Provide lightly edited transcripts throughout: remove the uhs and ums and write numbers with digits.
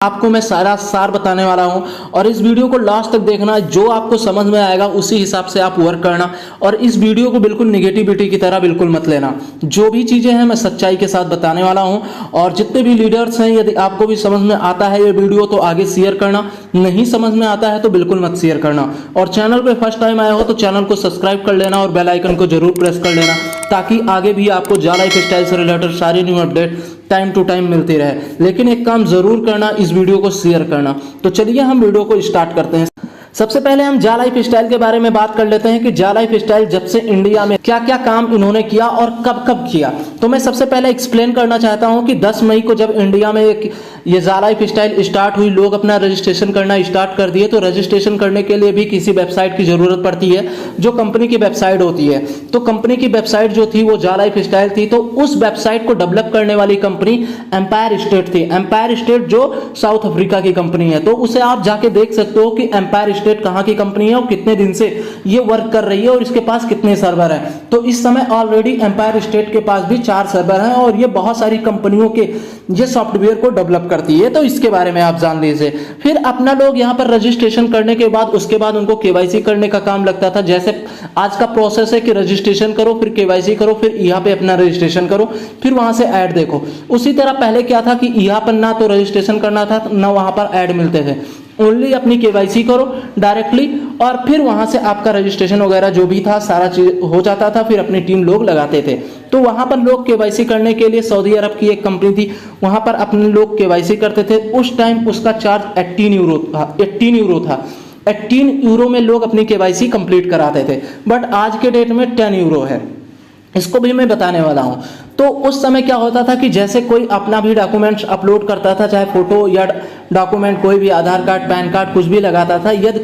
आपको मैं सारा सार बताने वाला हूं और इस वीडियो को लास्ट तक देखना। जो आपको समझ में आएगा उसी हिसाब से आप वर्क करना और इस वीडियो को बिल्कुल निगेटिविटी की तरह बिल्कुल मत लेना। जो भी चीजें हैं मैं सच्चाई के साथ बताने वाला हूं और जितने भी लीडर्स हैं यदि आपको भी समझ में आता है ये वीडियो तो आगे शेयर करना, नहीं समझ में आता है तो बिल्कुल मत शेयर करना। और चैनल पे फर्स्ट टाइम आए हो तो चैनल को सब्सक्राइब कर लेना और बेल आइकन को जरूर प्रेस कर लेना ताकि आगे भी आपको जा लाइफ स्टाइल से रिलेटेड सारी new update time to time मिलती रहे। लेकिन एक काम जरूर करना, इस वीडियो को शेयर करना। तो चलिए हम वीडियो को स्टार्ट करते हैं। सबसे पहले हम जा लाइफ स्टाइल के बारे में बात कर लेते हैं कि जा लाइफ स्टाइल जब से इंडिया में क्या क्या काम इन्होंने किया और कब कब किया। तो मैं सबसे पहले एक्सप्लेन करना चाहता हूं कि 10 मई को जब इंडिया में ये जा लाइफ स्टाइल स्टार्ट हुई, लोग अपना रजिस्ट्रेशन करना स्टार्ट कर दिए। तो रजिस्ट्रेशन करने के लिए भी किसी वेबसाइट की जरूरत पड़ती है जो कंपनी की वेबसाइट होती है। तो कंपनी की वेबसाइट जो थी वो जा लाइफ स्टाइल थी। तो उस वेबसाइट को डेवलप करने वाली कंपनी एम्पायर स्टेट थी। एम्पायर स्टेट जो साउथ अफ्रीका की कंपनी है। तो उसे आप जाके देख सकते हो कि एम्पायर स्टेट कहां की कंपनी है और कितने दिन से ये वर्क कर रही है और इसके पास कितने सर्वर हैं। तो इस समय ऑलरेडी एम्पायर स्टेट के पास भी 4 सर्वर हैं और ये बहुत सारी कंपनियों के ये सॉफ्टवेयर को डेवलप करती है। तो इसके बारे में आप जान लीजिए। फिर अपना लोग यहां पर रजिस्ट्रेशन करने के बाद उसके बाद उनको केवाईसी करने का काम लगता था। जैसे आज का प्रोसेस है कि रजिस्ट्रेशन करो, फिर केवाईसी करो, फिर यहां पे अपना रजिस्ट्रेशन करो, फिर वहां से ऐड देखो। उसी तरह पहले क्या था कि यहां पर ना तो रजिस्ट्रेशन करना था ना वहां पर ऐड मिलते थे। ओनली अपनी केवाईसी करो डायरेक्टली और फिर वहां से आपका रजिस्ट्रेशन वगैरह जो भी था सारा चीज हो जाता था। फिर अपनी टीम लोग लगाते थे। तो वहां पर लोग केवाईसी करने के लिए सऊदी अरब की एक कंपनी थी, वहां पर अपने लोग केवाईसी करते थे। उस टाइम उसका चार्ज 18 यूरो था। 18 यूरो में लोग अपनी केवाईसी कंप्लीट कराते थे। बट आज के डेट में 10 यूरो है। इसको भी मैं बताने वाला हूं। तो उस समय क्या होता था कि जैसे कोई अपना भी डॉक्यूमेंट्स अपलोड करता था, चाहे फोटो या डॉक्यूमेंट कोई भी आधार कार्ड, पैन कार्ड कुछ भी लगाता था, यदि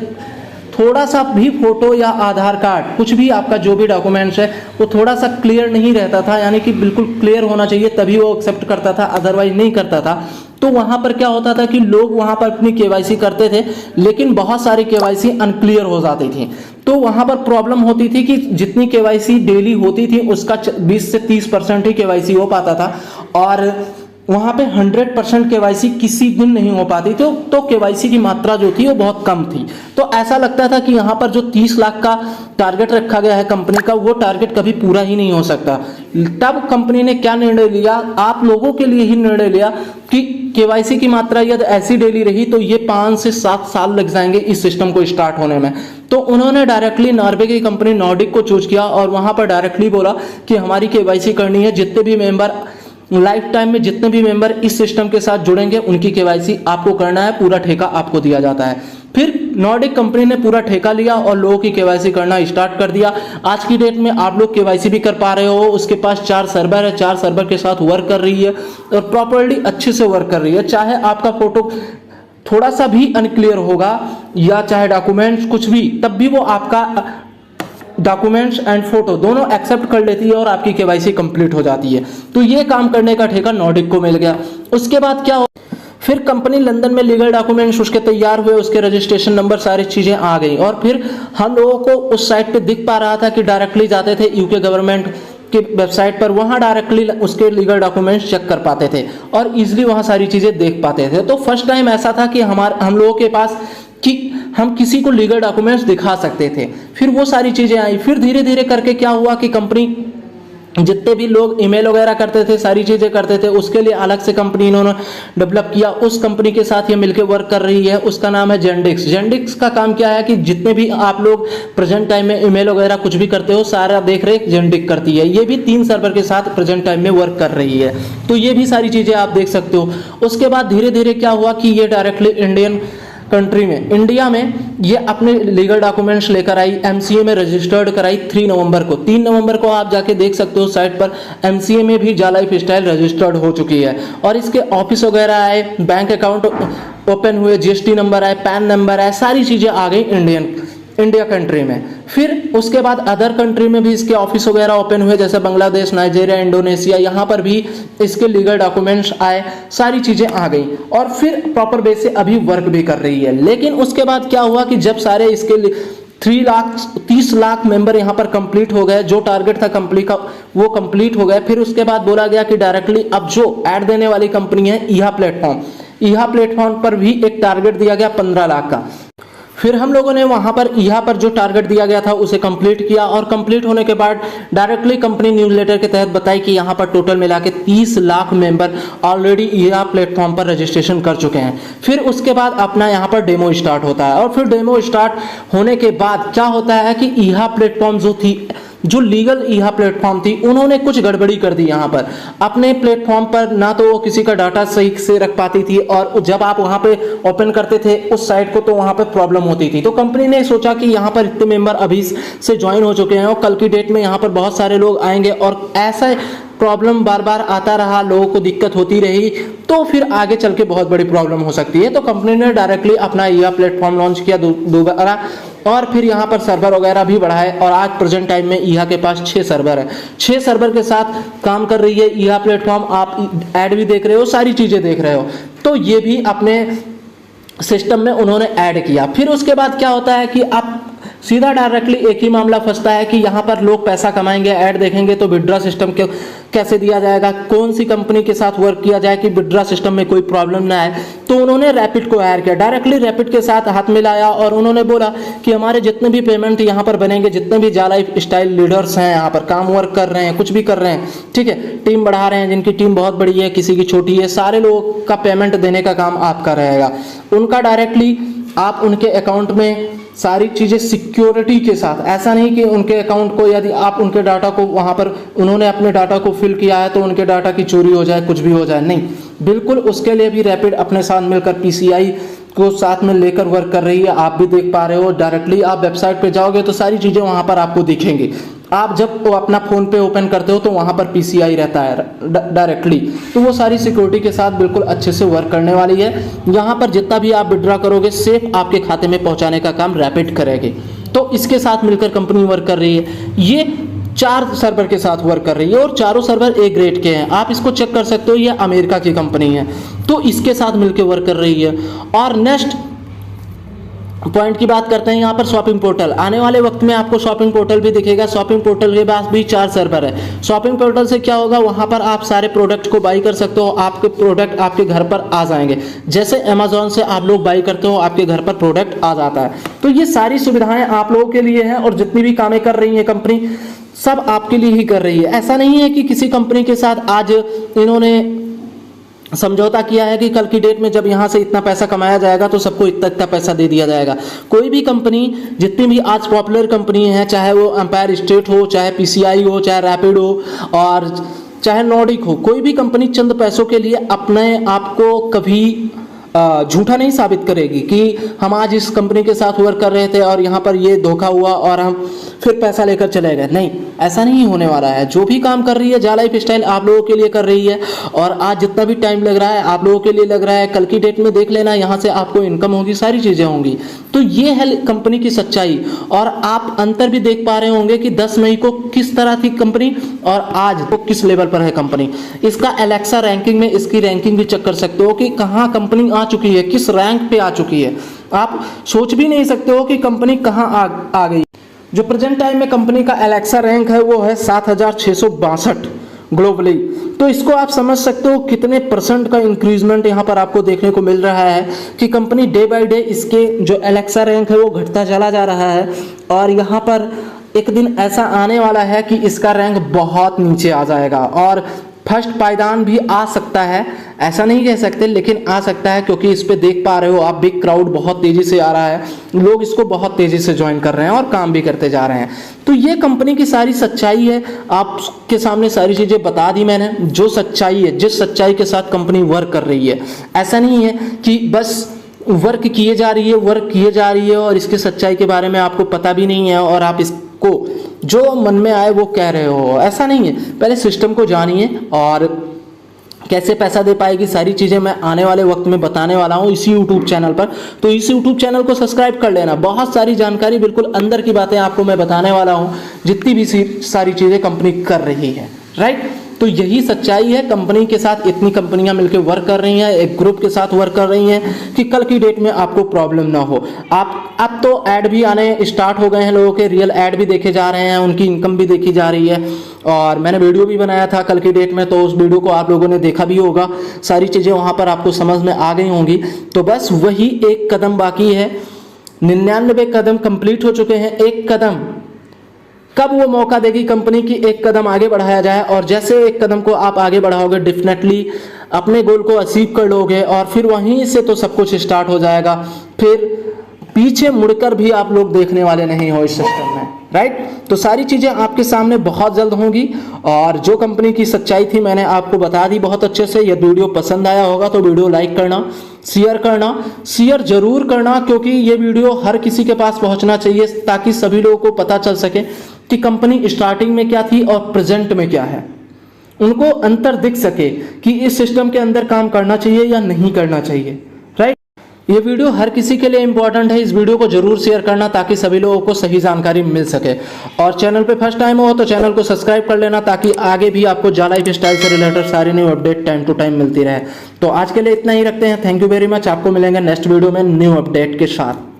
थोड़ा सा भी फोटो या आधार कार्ड कुछ भी आपका जो भी डॉक्यूमेंट्स है वो थोड़ा सा क्लियर नहीं रहता था, यानी कि बिल्कुल क्लियर होना चाहिए तभी वो एक्सेप्ट करता था, अदरवाइज नहीं करता था। तो वहां पर क्या होता था कि लोग वहां पर अपनी केवाईसी करते थे लेकिन बहुत सारी केवाईसी अनक्लियर हो जाती थी। तो वहां पर प्रॉब्लम होती थी कि जितनी केवाईसी डेली होती थी उसका 20 से 30% ही केवाईसी हो पाता था और वहां पे 100% केवाईसी किसी दिन नहीं हो पाती थी। तो केवाईसी की मात्रा जो थी वो बहुत कम थी। तो ऐसा लगता था कि यहाँ पर जो 30 लाख का टारगेट रखा गया है कंपनी का, वो टारगेट कभी पूरा ही नहीं हो सकता। तब कंपनी ने क्या निर्णय लिया, आप लोगों के लिए ही निर्णय लिया कि केवाईसी की मात्रा यदि ऐसी डेली रही तो ये 5 से 7 साल लग जाएंगे इस सिस्टम को स्टार्ट होने में। तो उन्होंने डायरेक्टली नॉर्वे की कंपनी नॉर्डिक को चूज किया और वहां पर डायरेक्टली बोला कि हमारी केवाईसी करनी है। जितने भी मेंबर लाइफ टाइम में जितने भी मेंबर इस सिस्टम के साथ जुड़ेंगे उनकी केवाईसी आपको करना है, पूरा ठेका आपको दिया जाता है। फिर नॉर्डिक कंपनी ने पूरा ठेका लिया और लोगों की केवाईसी करना स्टार्ट कर दिया। आज की डेट में आप लोग केवाईसी भी कर पा रहे हो। उसके पास 4 सर्वर है, 4 सर्वर के साथ वर्क कर रही है और प्रॉपर्ली अच्छे से वर्क कर रही है। चाहे आपका फोटो थोड़ा सा भी अनक्लियर होगा या चाहे डॉक्यूमेंट्स कुछ भी, तब भी वो आपका डॉक्यूमेंट्स एंड फोटो दोनों एक्सेप्ट कर लेती है और आपकी केवाईसी कंप्लीट हो जाती है। तो ये काम करने का ठेका नॉर्डिक को मिल गया। उसके बाद क्या हो, फिर कंपनी लंदन में लीगल डॉक्यूमेंट्स उसके तैयार हुए, उसके रजिस्ट्रेशन नंबर सारी चीजें आ गई और फिर हम लोगों को उस साइट पे दिख पा रहा था कि डायरेक्टली जाते थे यूके गवर्नमेंट की वेबसाइट पर, वहां डायरेक्टली उसके लीगल डॉक्यूमेंट्स चेक कर पाते थे और इजीली वहां सारी चीजें देख पाते थे। तो फर्स्ट टाइम ऐसा था कि हम लोगों के पास कि हम किसी को लीगल डॉक्यूमेंट्स दिखा सकते थे। फिर वो सारी चीजें आई। फिर धीरे धीरे करके क्या हुआ कि कंपनी जितने भी लोग ईमेल वगैरह करते थे, सारी चीजें करते थे, उसके लिए अलग से कंपनी इन्होंने डेवलप किया। उस कंपनी के साथ ये मिलकर वर्क कर रही है, उसका नाम है जेंडिक्स। जेंडिक्स का काम क्या है कि जितने भी आप लोग प्रेजेंट टाइम में ईमेल वगैरह कुछ भी करते हो सारा देख रेख जेंडिक करती है। ये भी 3 सर्वर के साथ प्रेजेंट टाइम में वर्क कर रही है। तो ये भी सारी चीजें आप देख सकते हो। उसके बाद धीरे धीरे क्या हुआ कि ये डायरेक्टली इंडिया में ये अपने लीगल डॉक्यूमेंट्स लेकर आई, एमसीए में रजिस्टर्ड कराई 3 नवंबर को। 3 नवंबर को आप जाके देख सकते हो साइट पर एमसीए में भी जा लाइफ स्टाइल रजिस्टर्ड हो चुकी है और इसके ऑफिस वगैरह आए, बैंक अकाउंट ओपन हुए, जीएसटी नंबर आए, पैन नंबर आए, सारी चीजें आ गई इंडिया कंट्री में। फिर उसके बाद अदर कंट्री में भी इसके ऑफिस वगैरह ओपन हुए, जैसे बांग्लादेश, नाइजीरिया, इंडोनेशिया, यहाँ पर भी इसके लीगल डॉक्यूमेंट्स आए, सारी चीजें आ गई और फिर प्रॉपर बेस से अभी वर्क भी कर रही है। लेकिन उसके बाद क्या हुआ कि जब सारे इसके 30 लाख मेंबर यहाँ पर कंप्लीट हो गए, जो टारगेट था कंपनी का वो कंप्लीट हो गया। फिर उसके बाद बोला गया कि डायरेक्टली अब जो ऐड देने वाली कंपनी है ईहा प्लेटफॉर्म, ईहा प्लेटफॉर्म पर भी एक टारगेट दिया गया 15 लाख का। फिर हम लोगों ने वहां पर ईहा पर जो टारगेट दिया गया था उसे कंप्लीट किया, और कंप्लीट होने के बाद डायरेक्टली कंपनी न्यूज़लेटर के तहत बताई कि यहां पर टोटल मिला के 30 लाख मेंबर ऑलरेडी ईहा प्लेटफॉर्म पर रजिस्ट्रेशन कर चुके हैं। फिर उसके बाद अपना यहां पर डेमो स्टार्ट होता है, और फिर डेमो स्टार्ट होने के बाद क्या होता है कि ईहा प्लेटफॉर्म जो लीगल ईहा प्लेटफॉर्म थी, उन्होंने कुछ गड़बड़ी कर दी यहाँ पर अपने प्लेटफॉर्म पर। ना तो वो किसी का डाटा सही से रख पाती थी, और जब आप वहाँ पे ओपन करते थे उस साइट को तो वहाँ पे प्रॉब्लम होती थी। तो कंपनी ने सोचा कि यहाँ पर इतने मेंबर अभी से ज्वाइन हो चुके हैं और कल की डेट में यहाँ पर बहुत सारे लोग आएंगे, और ऐसा प्रॉब्लम बार बार आता रहा, लोगों को दिक्कत होती रही, तो फिर आगे चल के बहुत बड़ी प्रॉब्लम हो सकती है। तो कंपनी ने डायरेक्टली अपना ईहा प्लेटफॉर्म लॉन्च किया दोबारा, और फिर यहाँ पर सर्वर वगैरह भी बढ़ाए, और आज प्रेजेंट टाइम में ईहा के पास 6 सर्वर है। 6 सर्वर के साथ काम कर रही है ईहा प्लेटफॉर्म। आप ऐड भी देख रहे हो, सारी चीजें देख रहे हो, तो ये भी अपने सिस्टम में उन्होंने ऐड किया। फिर उसके बाद क्या होता है कि आप सीधा डायरेक्टली एक ही मामला फंसता है कि यहाँ पर लोग पैसा कमाएंगे, ऐड देखेंगे, तो विड्रॉ सिस्टम कैसे दिया जाएगा, कौन सी कंपनी के साथ वर्क किया जाए कि विड्रॉ सिस्टम में कोई प्रॉब्लम ना आए। तो उन्होंने रैपिड को हायर किया, डायरेक्टली रैपिड के साथ हाथ मिलाया, और उन्होंने बोला कि हमारे जितने भी पेमेंट यहाँ पर बनेंगे, जितने भी लाइफ स्टाइल लीडर्स हैं यहाँ पर काम वर्क कर रहे हैं, कुछ भी कर रहे हैं, ठीक है, टीम बढ़ा रहे हैं, जिनकी टीम बहुत बड़ी है, किसी की छोटी है, सारे लोगों का पेमेंट देने का काम आपका रहेगा। उनका डायरेक्टली आप उनके अकाउंट में सारी चीज़ें सिक्योरिटी के साथ, ऐसा नहीं कि उनके अकाउंट को, यदि आप उनके डाटा को वहाँ पर उन्होंने अपने डाटा को फिल किया है तो उनके डाटा की चोरी हो जाए, कुछ भी हो जाए, नहीं, बिल्कुल उसके लिए भी रैपिड अपने साथ मिलकर पीसीआई को साथ में लेकर वर्क कर रही है। आप भी देख पा रहे हो, डायरेक्टली आप वेबसाइट पे जाओगे तो सारी चीज़ें वहाँ पर आपको दिखेंगी। आप जब वो अपना फ़ोन पे ओपन करते हो तो वहाँ पर पीसीआई रहता है डायरेक्टली, तो वो सारी सिक्योरिटी के साथ बिल्कुल अच्छे से वर्क करने वाली है। यहाँ पर जितना भी आप विड्रॉ करोगे सेफ आपके खाते में पहुँचाने का काम रैपिड करेगी। तो इसके साथ मिलकर कंपनी वर्क कर रही है। ये 4 सर्वर के साथ वर्क कर रही है, और चारों सर्वर ए ग्रेड के हैं। आप इसको चेक कर सकते हो, ये अमेरिका की कंपनी है, तो इसके साथ मिलकर वर्क कर रही है। और नेक्स्ट पॉइंट की बात करते हैं, यहाँ पर शॉपिंग पोर्टल। आने वाले वक्त में आपको शॉपिंग पोर्टल भी दिखेगा। शॉपिंग पोर्टल के पास भी 4 सर्वर है। शॉपिंग पोर्टल से क्या होगा, वहाँ पर आप सारे प्रोडक्ट को बाई कर सकते हो, आपके प्रोडक्ट आपके घर पर आ जाएंगे। जैसे अमेजोन से आप लोग बाई करते हो, आपके घर पर प्रोडक्ट आ जाता है। तो ये सारी सुविधाएं आप लोगों के लिए हैं, और जितनी भी कामें कर रही है कंपनी सब आपके लिए ही कर रही है। ऐसा नहीं है कि किसी कंपनी के साथ आज इन्होंने समझौता किया है कि कल की डेट में जब यहाँ से इतना पैसा कमाया जाएगा तो सबको इतना इतना पैसा दे दिया जाएगा। कोई भी कंपनी, जितनी भी आज पॉपुलर कंपनी है, चाहे वो एम्पायर स्टेट हो, चाहे पीसीआई हो, चाहे रैपिड हो, और चाहे नॉर्डिक हो, कोई भी कंपनी चंद पैसों के लिए अपने आप को कभी झूठा नहीं साबित करेगी कि हम आज इस कंपनी के साथ वर्क कर रहे थे और यहाँ पर ये धोखा हुआ और हम फिर पैसा लेकर चले गए। नहीं, ऐसा नहीं होने वाला है। जो भी काम कर रही है जा लाइफ स्टाइल आप लोगों के लिए कर रही है, और आज जितना भी टाइम लग रहा है आप लोगों के लिए लग रहा है। कल की डेट में देख लेना, यहाँ से आपको इनकम होगी, सारी चीज़ें होंगी। तो ये है कंपनी की सच्चाई। और आप अंतर भी देख पा रहे होंगे कि 10 मई को किस तरह थी कंपनी और आज तो किस लेवल पर है कंपनी। इसका एलेक्सा रैंकिंग में इसकी रैंकिंग भी चेक कर सकते हो कि कहाँ कंपनी आ चुकी है, किस रैंक पे आ चुकी है। आप सोच भी नहीं सकते हो कि कंपनी कहाँ आ गई। जो प्रेजेंट टाइम में कंपनी का एलेक्सा रैंक है वो है 7662 ग्लोबली। तो इसको आप समझ सकते हो कितने % का इंक्रीजमेंट यहाँ पर आपको देखने को मिल रहा है कि कंपनी डे बाय डे इसके जो एलेक्सा रैंक है वो घटता चला जा रहा है। और यहाँ पर एक दिन ऐसा आने वाला है कि इसका रैंक बहुत नीचे आ जाएगा और फर्स्ट पायदान भी आ सकता है, ऐसा नहीं कह सकते लेकिन आ सकता है, क्योंकि इस पे देख पा रहे हो आप बिग क्राउड बहुत तेजी से आ रहा है, लोग इसको बहुत तेजी से ज्वाइन कर रहे हैं और काम भी करते जा रहे हैं। तो ये कंपनी की सारी सच्चाई है, आपके सामने सारी चीजें बता दी मैंने। जो सच्चाई है, जिस सच्चाई के साथ कंपनी वर्क कर रही है, ऐसा नहीं है कि बस वर्क किए जा रही है और इसकी सच्चाई के बारे में आपको पता भी नहीं है और आप इसको जो मन में आए वो कह रहे हो, ऐसा नहीं है। पहले सिस्टम को जानिए और कैसे पैसा दे पाएगी, सारी चीज़ें मैं आने वाले वक्त में बताने वाला हूँ इसी यूट्यूब चैनल पर। तो इस यूट्यूब चैनल को सब्सक्राइब कर लेना, बहुत सारी जानकारी बिल्कुल अंदर की बातें आपको मैं बताने वाला हूँ, जितनी भी सारी चीज़ें कंपनी कर रही है, राइट। तो तो यही सच्चाई है। कंपनी के साथ इतनी कंपनियां मिलकर वर्क कर रही हैं, एक ग्रुप के साथ वर्क कर रही हैं कि कल की डेट में आपको प्रॉब्लम ना हो। आप अब तो ऐड भी आने स्टार्ट हो गए हैं, लोगों के रियल ऐड भी देखे जा रहे हैं, उनकी इनकम भी देखी जा रही है। और मैंने वीडियो भी बनाया था कल की डेट में, तो उस वीडियो को आप लोगों ने देखा भी होगा, सारी चीज़ें वहाँ पर आपको समझ में आ गई होंगी। तो बस वही एक कदम बाकी है, 99 कदम कंप्लीट हो चुके हैं। एक कदम कब वो मौका देगी कंपनी की एक कदम आगे बढ़ाया जाए, और जैसे एक कदम को आप आगे बढ़ाओगे डेफिनेटली अपने गोल को अचीव कर लोगे, और फिर वहीं से तो सब कुछ स्टार्ट हो जाएगा। फिर पीछे मुड़कर भी आप लोग देखने वाले नहीं हो इस सिस्टम में, राइट। तो सारी चीज़ें आपके सामने बहुत जल्द होंगी, और जो कंपनी की सच्चाई थी मैंने आपको बता दी बहुत अच्छे से। यदि वीडियो पसंद आया होगा तो वीडियो लाइक करना, शेयर जरूर करना, क्योंकि ये वीडियो हर किसी के पास पहुंचना चाहिए, ताकि सभी लोगों को पता चल सके कि कंपनी स्टार्टिंग में क्या थी और प्रेजेंट में क्या है। उनको अंतर दिख सके कि इस सिस्टम के अंदर काम करना चाहिए या नहीं करना चाहिए, राइट। ये वीडियो हर किसी के लिए इंपॉर्टेंट है, इस वीडियो को जरूर शेयर करना ताकि सभी लोगों को सही जानकारी मिल सके। और चैनल पे फर्स्ट टाइम हो तो चैनल को सब्सक्राइब कर लेना, ताकि आगे भी आपको जा लाइफ स्टाइल से रिलेटेड सारी new update time to time मिलती रहे। तो आज के लिए इतना ही रखते हैं। Thank you very much. आपको मिलेंगे नेक्स्ट वीडियो में न्यू अपडेट के साथ।